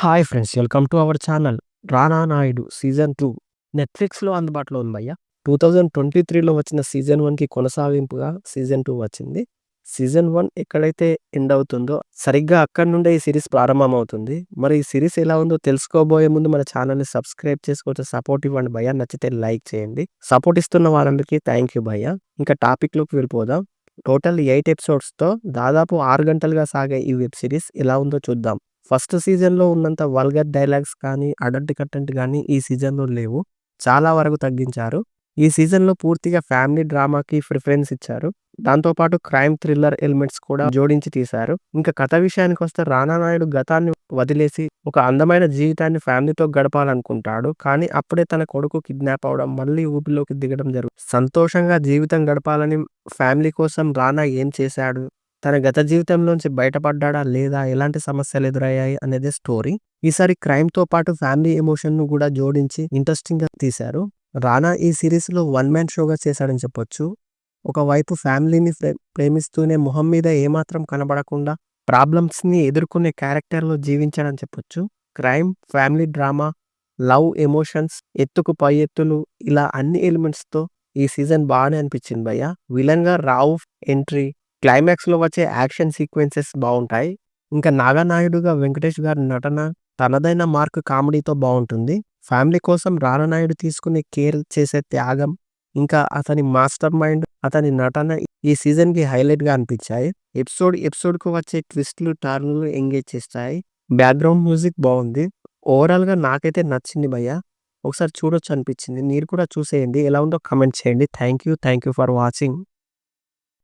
Hi friends, welcome to our channel. 'Rana Naidu' season 2 నెట్‌ఫ్లిక్స్‌లో అందుబాటులో ఉంది భయ్యా. 2023లో వచ్చిన సీజన్ 1కి కొనసాగింపుగా సీజన్ 2 వచ్చింది. సీజన్ 1 ఎక్కడైతే ఎండ్ అవుతుందో సరిగ్గా అక్కడి నుండే ఈ సీరీస్ ప్రారంభమవుతుంది. మరి ఈ సీరీస్ ఎలా ఉందో తెలుసుకోబోయే ముందు మన ఛానల్‌ని సబ్స్క్రైబ్ చేసి కొంచెం సపోర్ట్ ఇవ్వండి భయ్యా. నచ్చితే లైక్ చేయండి. సపోర్ట్ ఇస్తున్న వారందరికీ థ్యాంక్ యూ భయ్యా. ఇంకా టాపిక్‌లోకి వెళ్ళిపోదాం. టోటల్ 8 ఎపిసోడ్స్‌తో దాదాపు 6 గంటలుగా సాగే ఈ వెబ్ సీరీస్ ఎలా ఉందో చూద్దాం. ఫస్ట్ సీజన్‌లో ఉన్నంత వల్గర్ డైలాగ్స్ కానీ, అడల్ట్ కంటెంట్ గానీ ఈ సీజన్‌లో లేవు. చాలా వరకు తగ్గించారు. ఈ సీజన్‌లో పూర్తిగా ఫ్యామిలీ డ్రామాకి ప్రిఫరెన్స్ ఇచ్చారు. దాంతో పాటు క్రైమ్ థ్రిల్లర్ ఎలిమెంట్స్ కూడా జోడించి తీశారు. ఇంకా కథ విషయానికొస్తే రానా నాయుడు గతాన్ని వదిలేసి ఒక అందమైన జీవితాన్ని ఫ్యామిలీతో గడపాలనుకుంటాడు. కానీ అప్పుడే తన కొడుకు కిడ్నాప్ అవ్వడం, మళ్ళీ ఊబిలోకి దిగడం సంతోషంగా జీవితం గడపాలని ఫ్యామిలీ కోసం రానా ఏం చేశాడు? తన గత జీవితంలోంచి బయటపడ్డాడా లేదా? ఎలాంటి సమస్యలు ఎదురయ్యాయి అనేదే స్టోరీ. ఈసారి క్రైమ్‌తో పాటు ఫ్యామిలీ ఎమోషన్‌ను గూడా జోడించి ఇంట్రెస్టింగ్‌గా తీశారు. రానా ఈ సీరీస్‌లో వన్ మ్యాన్ షోగా చేశాడని చెప్పొచ్చు. ఒకవైపు ఫ్యామిలీని ప్రేమిస్తూనే మొహం మీద ఏమాత్రం కనబడకుండా ప్రాబ్లమ్స్‌ని ఎదుర్కొనే క్యారెక్టర్‌లో జీవించాడని చెప్పొచ్చు. Crime, family drama, love, emotions, ఎత్తుకు పై ఎత్తులు ఇలా అన్ని ఎలిమెంట్స్‌తో ఈ సీజన్ బానే అనిపించింది భయ్యా. విలన్‌గా రావుఫ్ ఎంట్రీ, క్లైమాక్స్‌లో వచ్చే యాక్షన్ సీక్వెన్సెస్ బావుంటాయి. ఇంకా నాగనాయుడుగా వెంకటేష్ గారి నటన తనదైన మార్క్ కామెడీతో బావుంటుంది. ఫ్యామిలీ కోసం రానానాయుడు తీసుకునే కేర్, చేసే త్యాగం, ఇంకా అతని మాస్టర్ మైండ్, అతని నటన ఈ సీజన్‌కి హైలైట్‌గా అనిపించాయి. ఎపిసోడ్‌కు వచ్చే ట్విస్ట్‌లు, టర్న్‌లు ఎంగేజ్ చేస్తాయి. బ్యాక్‌గ్రౌండ్ మ్యూజిక్ బావుంది. ఓవరాల్‌గా నాకైతే నచ్చింది భయ్యా. ఒకసారి చూడొచ్చు అనిపించింది. మీరు కూడా చూసేయండి. ఎలా ఉందో కామెంట్ చేయండి. Thank you for watching.